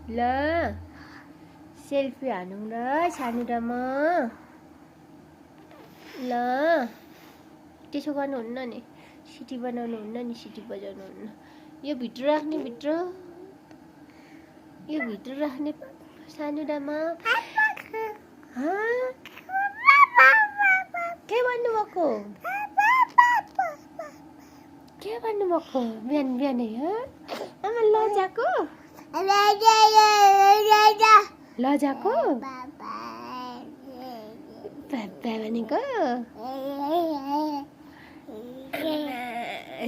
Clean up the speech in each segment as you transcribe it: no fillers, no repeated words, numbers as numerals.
ल सेल्फी हानौँ ल सानो र म ल त्यसो गर्नुहुन्न नि सिटी बनाउनु हुन्न नि सिटी बजाउनु हुन्न यो भित्र राख्ने यो भित्र राख्ने सानो रामा के भन्नुभएको बिहान बिहानै आमा लजाको लजाको बाबा भनेको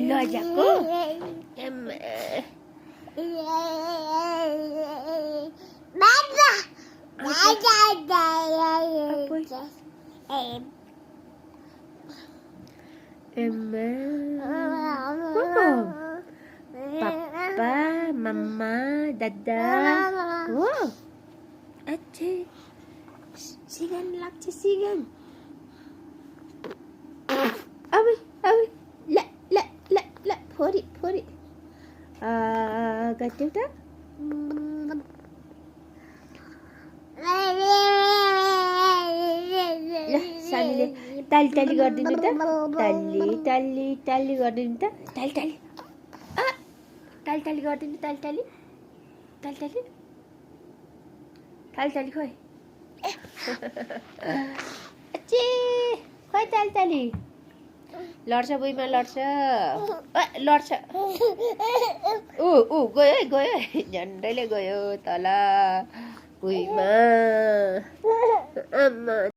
लजाको Papa, Mama, Dada. Oh, अच्छे सिगन लाग्छ सिगन अब ल ल ल ल फोरी गट्यौ त ल सानीले ताली गरिदिनु त ताली गरिदिनु त ताली गरिदिनु ताली खोइ अच्छे खोइ ताली लड्छ बुइमा लड्छ गयो झन्डैले गयो तल बुइमा आमा